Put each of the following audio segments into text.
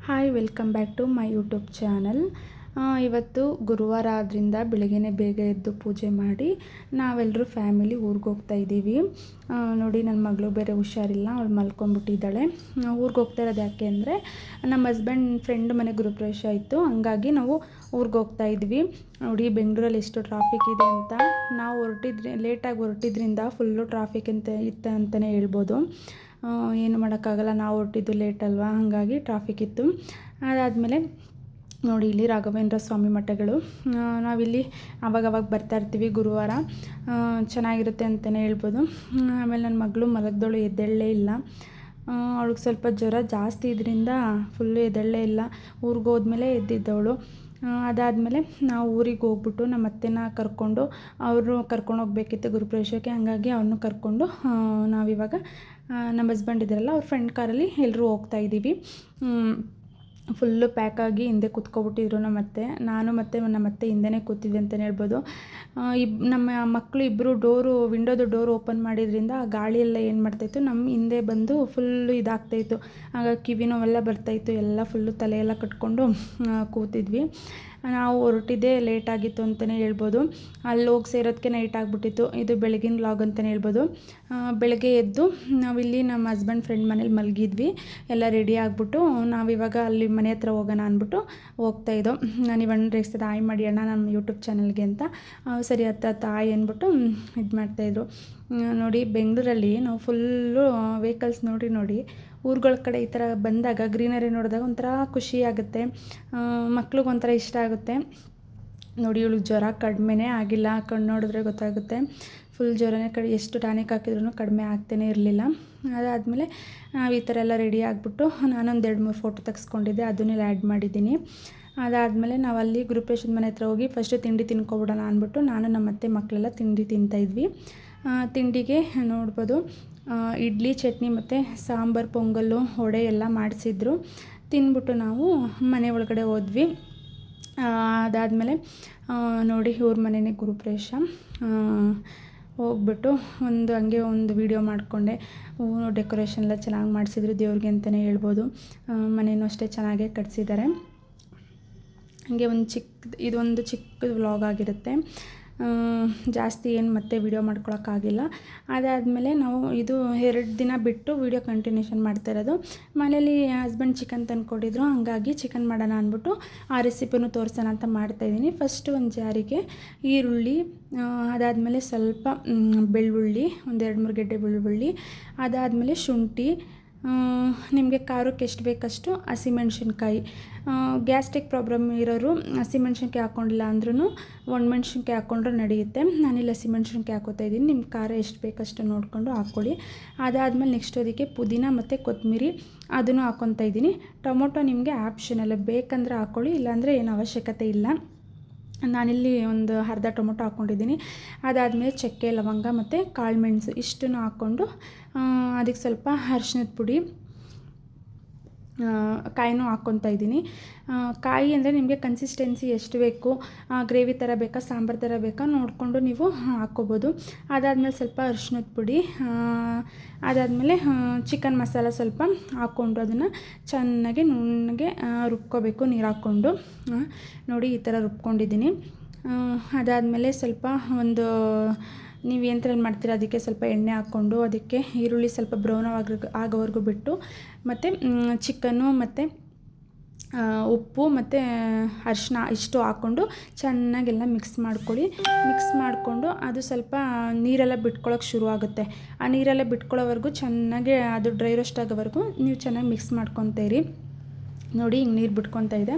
Hi, welcome back to my YouTube channel. ಇವತ್ತು ಗುರುವಾರ ಆದ್ದರಿಂದ ಬೆಳಗ್ಗೆನೇ ಬೇಗ ಎದ್ದು ಪೂಜೆ ಮಾಡಿ ನಾವೆಲ್ಲರೂ ಫ್ಯಾಮಿಲಿ ಊರಿಗೆ ಹೋಗ್ತಾ ಇದ್ದೀವಿ. ನೋಡಿ, ನನ್ನ ಮಗಳು ಬೇರೆ ಹುಷಾರಿಲ್ಲ, ಅವಳು ಮಲ್ಕೊಂಡ್ಬಿಟ್ಟಿದ್ದಾಳೆ. ಊರಿಗೆ ಹೋಗ್ತಾ ಇರೋದು ಯಾಕೆ ಅಂದರೆ ನಮ್ಮ ಹಸ್ಬೆಂಡ್ ಫ್ರೆಂಡ್ ಮನೆ ಗೃಹಪ್ರವೇಶ ಇತ್ತು, ಹಂಗಾಗಿ ನಾವು ಊರಿಗೆ ಹೋಗ್ತಾ ಇದ್ವಿ. ನೋಡಿ, ಬೆಂಗಳೂರಲ್ಲಿ ಎಷ್ಟು ಟ್ರಾಫಿಕ್ ಇದೆ ಅಂತ. ನಾವು ಲೇಟಾಗಿ ಹೊರಟಿದ್ರಿಂದ ಫುಲ್ಲು ಟ್ರಾಫಿಕ್ ಇತ್ತು ಅಂತಲೇ ಹೇಳ್ಬೋದು. ಏನು ಮಾಡೋಕ್ಕಾಗಲ್ಲ, ನಾವು ಹೊರಟಿದ್ದು ಲೇಟ್ ಅಲ್ವಾ, ಹಾಗಾಗಿ ಟ್ರಾಫಿಕ್ ಇತ್ತು. ಅದಾದಮೇಲೆ ನೋಡಿ, ಇಲ್ಲಿ ರಾಘವೇಂದ್ರ ಸ್ವಾಮಿ ಮಠಗಳು. ನಾವಿಲ್ಲಿ ಆವಾಗವಾಗ ಬರ್ತಾ ಇರ್ತೀವಿ ಗುರುವಾರ, ಚೆನ್ನಾಗಿರುತ್ತೆ ಅಂತಲೇ ಹೇಳ್ಬೋದು. ಆಮೇಲೆ ನನ್ನ ಮಗಳು ಮಲಗ್ದವಳು ಎದ್ದೇಳಲೇ ಇಲ್ಲ. ಅವಳಿಗೆ ಸ್ವಲ್ಪ ಜ್ವರ ಜಾಸ್ತಿ ಇದರಿಂದ ಫುಲ್ಲು ಎದ್ದೇಳಲೇ ಇಲ್ಲ. ಊರಿಗೆ ಹೋದ್ಮೇಲೆ ಎದ್ದಿದ್ದವಳು. ಅದಾದಮೇಲೆ ನಾವು ಊರಿಗೆ ಹೋಗ್ಬಿಟ್ಟು ನಮ್ಮ ಅತ್ತೆನ ಕರ್ಕೊಂಡು, ಅವರು ಕರ್ಕೊಂಡು ಹೋಗ್ಬೇಕಿತ್ತು ಗುರುಪ್ರವೇಶಕ್ಕೆ, ಹಾಗಾಗಿ ಅವ್ರನ್ನೂ ಕರ್ಕೊಂಡು ನಾವಿವಾಗ ನಮ್ಮ ಹಸ್ಬೆಂಡ್ ಇದ್ದಾರಲ್ಲ ಅವ್ರ ಫ್ರೆಂಡ್ ಕಾರಲ್ಲಿ ಎಲ್ಲರೂ ಹೋಗ್ತಾ ಇದ್ದೀವಿ. ಫುಲ್ಲು ಪ್ಯಾಕಾಗಿ ಹಿಂದೆ ಕೂತ್ಕೊಬಿಟ್ಟಿದ್ರು ನಮ್ಮತ್ತೆ. ನಾನು ಮತ್ತು ನಮ್ಮತ್ತೆ ಹಿಂದೆನೇ ಕೂತಿದ್ವಿ ಅಂತಲೇ ಹೇಳ್ಬೋದು. ನಮ್ಮ ಮಕ್ಕಳು ಇಬ್ಬರು ವಿಂಡೋದು ಡೋರ್ ಓಪನ್ ಮಾಡಿದ್ರಿಂದ ಆ ಗಾಳಿಯೆಲ್ಲ ಏನು ಮಾಡ್ತಾಯಿತ್ತು, ನಮ್ಮ ಹಿಂದೆ ಬಂದು ಫುಲ್ಲು ಇದಾಗ್ತಾಯಿತ್ತು. ಆಗ ಕಿವಿ ನೋವೆಲ್ಲ ಬರ್ತಾಯಿತ್ತು, ಎಲ್ಲ ಫುಲ್ಲು ತಲೆಯೆಲ್ಲ ಕಟ್ಕೊಂಡು ಕೂತಿದ್ವಿ. ನಾವು ಹೊರಟಿದ್ದೇ ಲೇಟಾಗಿತ್ತು ಅಂತಲೇ ಹೇಳ್ಬೋದು. ಅಲ್ಲಿ ಹೋಗಿ ಸೇರೋದಕ್ಕೆ ನೈಟ್ ಆಗಿಬಿಟ್ಟಿತ್ತು. ಇದು ಬೆಳಗಿನ ವ್ಲಾಗ್ ಅಂತಲೇ ಹೇಳ್ಬೋದು. ಬೆಳಗ್ಗೆ ಎದ್ದು ನಾವಿಲ್ಲಿ ನಮ್ಮ ಹಸ್ಬೆಂಡ್ ಫ್ರೆಂಡ್ ಮನೇಲಿ ಮಲಗಿದ್ವಿ. ಎಲ್ಲ ರೆಡಿ ಆಗಿಬಿಟ್ಟು ನಾವಿವಾಗ ಅಲ್ಲಿ ಮನೆ ಹತ್ರ ಹೋಗೋಣ ಅಂದ್ಬಿಟ್ಟು ಹೋಗ್ತಾಯಿದ್ದೋ. ನಾನು ಇವಣ್ಣ ರೇಗಿಸಿದ, ಹಾಯ್ ಮಾಡಿ ಅಣ್ಣ ನಮ್ಮ ಯೂಟ್ಯೂಬ್ ಚಾನಲ್ಗೆ ಅಂತ. ಸರಿ ಹತ್ತ ಹಾಯ್ ಅಂದ್ಬಿಟ್ಟು ಇದು ಮಾಡ್ತಾಯಿದ್ರು. ನೋಡಿ, ಬೆಂಗಳೂರಲ್ಲಿ ನಾವು ಫುಲ್ಲು ವೆಹಿಕಲ್ಸ್ ನೋಡಿ ಊರುಗಳ ಕಡೆ ಈ ಥರ ಬಂದಾಗ ಗ್ರೀನರಿ ನೋಡಿದಾಗ ಒಂಥರ ಖುಷಿ ಆಗುತ್ತೆ, ಮಕ್ಳಿಗೊಂಥರ ಇಷ್ಟ ಆಗುತ್ತೆ. ನೋಡಿ, ಇವಳಿಗೆ ಜ್ವರ ಕಡಿಮೆನೇ ಆಗಿಲ್ಲ, ಕಣ್ಣು ನೋಡಿದ್ರೆ ಗೊತ್ತಾಗುತ್ತೆ. ಫುಲ್ ಜ್ವರನೇ ಎಷ್ಟು ಟಾನಿಕ್ ಹಾಕಿದ್ರೂ ಕಡಿಮೆ ಆಗ್ತಾನೇ ಇರಲಿಲ್ಲ. ಅದಾದಮೇಲೆ ನಾವು ಈ ಥರ ಎಲ್ಲ ರೆಡಿ ಆಗಿಬಿಟ್ಟು ನಾನೊಂದು 2-3 ಫೋಟೋ ತೆಗೆಸ್ಕೊಂಡಿದ್ದೆ, ಅದನ್ನೆಲ್ಲ ಆ್ಯಡ್ ಮಾಡಿದ್ದೀನಿ. ಅದಾದಮೇಲೆ ನಾವು ಅಲ್ಲಿ ಗೃಹಪ್ರವೇಶದ ಮನೆ ಹತ್ರ ಹೋಗಿ ಫಸ್ಟು ತಿಂಡಿ ತಿನ್ಕೊಬಿಡೋಣ ಅಂದ್ಬಿಟ್ಟು ನಾನು ನಮ್ಮ ಅತ್ತೆ ಮಕ್ಕಳೆಲ್ಲ ತಿಂಡಿ ತಿಂತಾಯಿದ್ವಿ. ತಿಂಡಿಗೆ ನೋಡ್ಬೋದು, ಇಡ್ಲಿ, ಚಟ್ನಿ ಮತ್ತು ಸಾಂಬಾರು, ಪೊಂಗಲ್ಲು, ವಡೆ ಎಲ್ಲ ಮಾಡಿಸಿದ್ರು. ತಿಂದ್ಬಿಟ್ಟು ನಾವು ಮನೆ ಒಳಗಡೆ ಹೋದ್ವಿ. ಅದಾದಮೇಲೆ ನೋಡಿ, ಇವ್ರ ಮನೆಯೇ ಗುರುಪ್ರವೇಶ. ಹೋಗ್ಬಿಟ್ಟು ಹಂಗೆ ಒಂದು ವಿಡಿಯೋ ಮಾಡಿಕೊಂಡೆ. ಡೆಕೋರೇಷನ್ ಎಲ್ಲ ಚೆನ್ನಾಗಿ ಮಾಡಿಸಿದ್ರು ದೇವ್ರಿಗೆ ಅಂತಲೇ ಹೇಳ್ಬೋದು. ಮನೆಯೂ ಅಷ್ಟೇ ಚೆನ್ನಾಗೇ ಕಟ್ಸಿದ್ದಾರೆ. ಹಾಗೆ ಇದೊಂದು ಚಿಕ್ಕ ವ್ಲಾಗ್ ಆಗಿರುತ್ತೆ, ಜಾಸ್ತಿ ಏನು ಮತ್ತೆ ವಿಡಿಯೋ ಮಾಡ್ಕೊಳಕ್ಕಾಗಿಲ್ಲ. ಅದಾದಮೇಲೆ ನಾವು ಇದು 2 ದಿನ ಬಿಟ್ಟು ವಿಡಿಯೋ ಕಂಟಿನ್ಯೂಷನ್ ಮಾಡ್ತಾ ಇರೋದು. ಮನೇಲಿ ಹಸ್ಬೆಂಡ್ ಚಿಕನ್ ತಂದುಕೊಟ್ಟಿದ್ರು, ಹಾಗಾಗಿ ಚಿಕನ್ ಮಾಡೋಣ ಅಂದ್ಬಿಟ್ಟು ಆ ರೆಸಿಪಿನೂ ತೋರಿಸೋಣ ಅಂತ ಮಾಡ್ತಾಯಿದ್ದೀನಿ. ಫಸ್ಟು ಒಂದು ಜಾರಿಗೆ ಈರುಳ್ಳಿ, ಅದಾದಮೇಲೆ ಸ್ವಲ್ಪ ಬೆಳ್ಳುಳ್ಳಿ, ಒಂದು 2-3 ಗೆಡ್ಡೆ ಬೆಳ್ಳುಳ್ಳಿ, ಅದಾದಮೇಲೆ ಶುಂಠಿ, ನಿಮಗೆ ಖಾರಕ್ಕೆ ಎಷ್ಟು ಬೇಕಷ್ಟು ಹಸಿಮೆಣ್ಸಿನ್ಕಾಯಿ. ಗ್ಯಾಸ್ಟ್ರಿಕ್ ಪ್ರಾಬ್ಲಮ್ ಇರೋರು ಹಸಿಮೆಣ್ಸಿನ್ಕಾಯಿ ಹಾಕ್ಕೊಂಡಿಲ್ಲ ಅಂದ್ರೂ ಒಣಮೆಣ್ಸಿನ್ಕಾಯಿ ಹಾಕ್ಕೊಂಡ್ರೆ ನಡೆಯುತ್ತೆ. ನಾನಿಲ್ಲಿ ಹಸಿಮೆಣ್ಸಿನ್ಕಾಯಿ ಹಾಕೋತಾ ಇದ್ದೀನಿ, ನಿಮ್ಮ ಖಾರ ಎಷ್ಟು ಬೇಕಷ್ಟು ನೋಡಿಕೊಂಡು ಹಾಕ್ಕೊಳ್ಳಿ. ಅದಾದಮೇಲೆ ನೆಕ್ಸ್ಟ್ ಅದಕ್ಕೆ ಪುದೀನ ಮತ್ತು ಕೊತ್ತಂಬರಿ ಅದನ್ನು ಹಾಕ್ಕೊತಾ ಇದ್ದೀನಿ. ಟೊಮೊಟೊ ನಿಮಗೆ ಆಪ್ಷನಲ್, ಬೇಕಂದರೆ ಹಾಕ್ಕೊಳ್ಳಿ, ಇಲ್ಲಾಂದರೆ ಏನು ಅವಶ್ಯಕತೆ ಇಲ್ಲ. ನಾನಿಲ್ಲಿ ಒಂದು ಅರ್ಧ ಟೊಮೊಟೊ ಹಾಕ್ಕೊಂಡಿದ್ದೀನಿ. ಅದಾದಮೇಲೆ ಚಕ್ಕೆ, ಲವಂಗ ಮತ್ತು ಕಾಳು ಮೆಣಸು ಇಷ್ಟನ್ನು ಹಾಕ್ಕೊಂಡು ಅದಕ್ಕೆ ಸ್ವಲ್ಪ ಅರಿಶಿನದ ಪುಡಿ, ಕಾಯಿನೂ ಹಾಕ್ಕೊತಾ ಇದ್ದೀನಿ. ಕಾಯಿ ಅಂದರೆ ನಿಮಗೆ ಕನ್ಸಿಸ್ಟೆನ್ಸಿ ಎಷ್ಟು ಬೇಕು, ಗ್ರೇವಿ ಥರ ಬೇಕಾ, ಸಾಂಬಾರು ಥರ ಬೇಕಾ ನೋಡಿಕೊಂಡು ನೀವು ಹಾಕ್ಕೋಬೋದು. ಅದಾದಮೇಲೆ ಸ್ವಲ್ಪ ಅರಿಶಿನದ ಪುಡಿ, ಅದಾದಮೇಲೆ ಚಿಕನ್ ಮಸಾಲ ಸ್ವಲ್ಪ ಹಾಕ್ಕೊಂಡು ಅದನ್ನು ಚೆನ್ನಾಗಿ ನುಣ್ಣಗೆ ರುಬ್ಕೋಬೇಕು ನೀರು ಹಾಕ್ಕೊಂಡು. ನೋಡಿ, ಈ ಥರ ರುಬ್ಕೊಂಡಿದ್ದೀನಿ. ಅದಾದಮೇಲೆ ಸ್ವಲ್ಪ ನೀವು ಯಂತ್ರದಲ್ಲಿ ಮಾಡ್ತೀರ ಅದಕ್ಕೆ ಸ್ವಲ್ಪ ಎಣ್ಣೆ ಹಾಕ್ಕೊಂಡು ಅದಕ್ಕೆ ಈರುಳ್ಳಿ ಸ್ವಲ್ಪ ಬ್ರೌನ್ ಆಗೋವರೆಗೂ ಬಿಟ್ಟು, ಮತ್ತು ಚಿಕನ್ನು ಮತ್ತು ಉಪ್ಪು ಮತ್ತು ಅರಿಶಿನ ಇಷ್ಟು ಹಾಕ್ಕೊಂಡು ಚೆನ್ನಾಗೆಲ್ಲ ಮಿಕ್ಸ್ ಮಾಡ್ಕೊಳ್ಳಿ. ಮಿಕ್ಸ್ ಮಾಡಿಕೊಂಡು ಅದು ಸ್ವಲ್ಪ ನೀರೆಲ್ಲ ಬಿಟ್ಕೊಳ್ಳೋಕೆ ಶುರು ಆಗುತ್ತೆ. ಆ ನೀರೆಲ್ಲ ಬಿಟ್ಕೊಳ್ಳೋವರೆಗೂ ಚೆನ್ನಾಗಿ ಅದು ಡ್ರೈ ರೋಸ್ಟ್ ಆಗೋವರೆಗೂ ನೀವು ಚೆನ್ನಾಗಿ ಮಿಕ್ಸ್ ಮಾಡ್ಕೊತಾ ಇರಿ. ನೋಡಿ, ಹಿಂಗೆ ನೀರು ಬಿಟ್ಕೊತಾ ಇದೆ.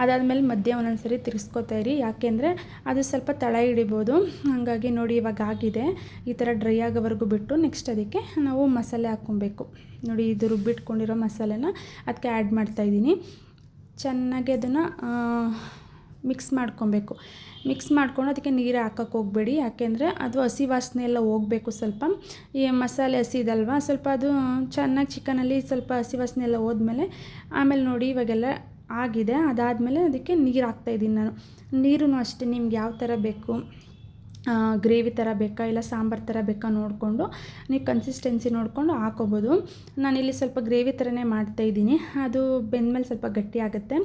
ಅದಾದಮೇಲೆ ಮಧ್ಯ ಒಂದೊಂದ್ಸರಿ ತಿರ್ಸ್ಕೊತಾ ಇರಿ, ಯಾಕೆಂದರೆ ಅದು ಸ್ವಲ್ಪ ತಳ ಹಿಡಿಬೋದು. ಹಾಗಾಗಿ ನೋಡಿ, ಇವಾಗ ಆಗಿದೆ. ಈ ಥರ ಡ್ರೈ ಆಗೋವರೆಗೂ ಬಿಟ್ಟು ನೆಕ್ಸ್ಟ್ ಅದಕ್ಕೆ ನಾವು ಮಸಾಲೆ ಹಾಕ್ಕೊಬೇಕು. ನೋಡಿ, ಇದು ರುಬ್ಬಿಟ್ಕೊಂಡಿರೋ ಮಸಾಲೆನ ಅದಕ್ಕೆ ಆ್ಯಡ್ ಮಾಡ್ತಾಯಿದ್ದೀನಿ. ಚೆನ್ನಾಗಿ ಅದನ್ನು ಮಿಕ್ಸ್ ಮಾಡ್ಕೊಬೇಕು. ಮಿಕ್ಸ್ ಮಾಡ್ಕೊಂಡು ಅದಕ್ಕೆ ನೀರು ಹಾಕೋಕ್ಕೆ ಹೋಗಬೇಡಿ, ಯಾಕೆಂದರೆ ಅದು ಹಸಿ ವಾಸನೆ ಎಲ್ಲ ಹೋಗಬೇಕು. ಸ್ವಲ್ಪ ಈ ಮಸಾಲೆ ಹಸಿ ಇದಲ್ವ, ಸ್ವಲ್ಪ ಅದು ಚೆನ್ನಾಗಿ ಚಿಕನಲ್ಲಿ ಸ್ವಲ್ಪ ಹಸಿ ವಾಸನೆ ಎಲ್ಲ ಹೋದ್ಮೇಲೆ ಆಮೇಲೆ ನೋಡಿ ಇವಾಗೆಲ್ಲ ಆಗಿದೆ. ಅದಾದಮೇಲೆ ಅದಕ್ಕೆ ನೀರು ಹಾಕ್ತಾಯಿದ್ದೀನಿ ನಾನು. ನೀರೂ ಅಷ್ಟೇ ನಿಮ್ಗೆ ಯಾವ ಥರ ಬೇಕು ಗ್ರೇವಿ ಥರ ಬೇಕಾ ಇಲ್ಲ ಸಾಂಬಾರು ಥರ ಬೇಕಾ ನೋಡಿಕೊಂಡು ನೀವು ಕನ್ಸಿಸ್ಟೆನ್ಸಿ ನೋಡಿಕೊಂಡು ಹಾಕೋಬೋದು. ನಾನಿಲ್ಲಿ ಸ್ವಲ್ಪ ಗ್ರೇವಿ ಥರನೇ ಮಾಡ್ತಾಯಿದ್ದೀನಿ. ಅದು ಬೆಂದಮೇಲೆ ಸ್ವಲ್ಪ ಗಟ್ಟಿ ಆಗುತ್ತೆ.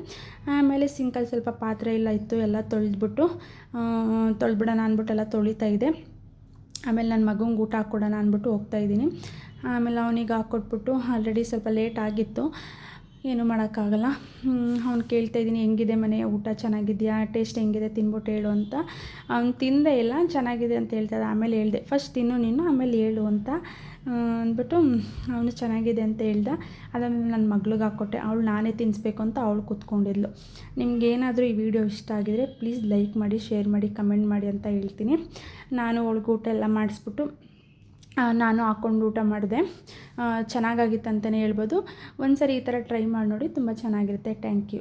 ಆಮೇಲೆ ಸಿಂಕಲ್ಲಿ ಸ್ವಲ್ಪ ಪಾತ್ರೆ ಎಲ್ಲ ಇತ್ತು, ಎಲ್ಲ ತೊಳೆದ್ಬಿಡೋಣ ಅಂದ್ಬಿಟ್ಟು ಎಲ್ಲ ತೊಳಿತಾ ಇದೆ. ಆಮೇಲೆ ನನ್ನ ಮಗಂಗೆ ಊಟ ಹಾಕ್ಕೊಡೋಣ ಅಂದ್ಬಿಟ್ಟು ಹೋಗ್ತಾಯಿದ್ದೀನಿ. ಆಮೇಲೆ ಅವನಿಗೆ ಹಾಕ್ಕೊಟ್ಬಿಟ್ಟು ಆಲ್ರೆಡಿ ಸ್ವಲ್ಪ ಲೇಟ್ ಆಗಿತ್ತು, ಏನೂ ಮಾಡೋಕ್ಕಾಗಲ್ಲ. ಅವ್ನು ಕೇಳ್ತಾಯಿದ್ದೀನಿ, ಹೆಂಗಿದೆ ಮನೆ ಊಟ, ಚೆನ್ನಾಗಿದೆಯಾ, ಟೇಸ್ಟ್ ಹೆಂಗಿದೆ, ತಿನ್ಬಿಟ್ಟು ಹೇಳು ಅಂತ. ಅವ್ನು ತಿಂದೇ ಇಲ್ಲ, ಚೆನ್ನಾಗಿದೆ ಅಂತ ಹೇಳ್ತಾಯಿದ್ದ. ಆಮೇಲೆ ಹೇಳಿದೆ, ಫಸ್ಟ್ ತಿನ್ನು ನೀನು, ಆಮೇಲೆ ಹೇಳು ಅಂತ ಅಂದ್ಬಿಟ್ಟು ಅವನು ಚೆನ್ನಾಗಿದೆ ಅಂತ ಹೇಳ್ದ. ಅದಾದಮೇಲೆ ನನ್ನ ಮಗ್ಳಿಗೆ ಹಾಕ್ಕೊಟ್ಟೆ. ಅವಳು ನಾನೇ ತಿನ್ನಿಸ್ಬೇಕು ಅಂತ ಅವಳು ಕೂತ್ಕೊಂಡಿದ್ಲು. ನಿಮಗೇನಾದರೂ ಈ ವಿಡಿಯೋ ಇಷ್ಟ ಆಗಿದರೆ ಪ್ಲೀಸ್ ಲೈಕ್ ಮಾಡಿ, ಶೇರ್ ಮಾಡಿ, ಕಮೆಂಟ್ ಮಾಡಿ ಅಂತ ಹೇಳ್ತೀನಿ. ನಾನು ಅವಳಿಗೆ ಊಟ ಎಲ್ಲ ಮಾಡಿಸ್ಬಿಟ್ಟು ನಾನು ಹಾಕ್ಕೊಂಡು ಊಟ ಮಾಡಿದೆ. ಚೆನ್ನಾಗಾಗಿತ್ತು ಅಂತಲೇ ಹೇಳ್ಬೋದು. ಒಂದು ಸರಿ ಈ ಥರ ಟ್ರೈ ಮಾಡಿ ನೋಡಿ, ತುಂಬ ಚೆನ್ನಾಗಿರುತ್ತೆ. Thank you.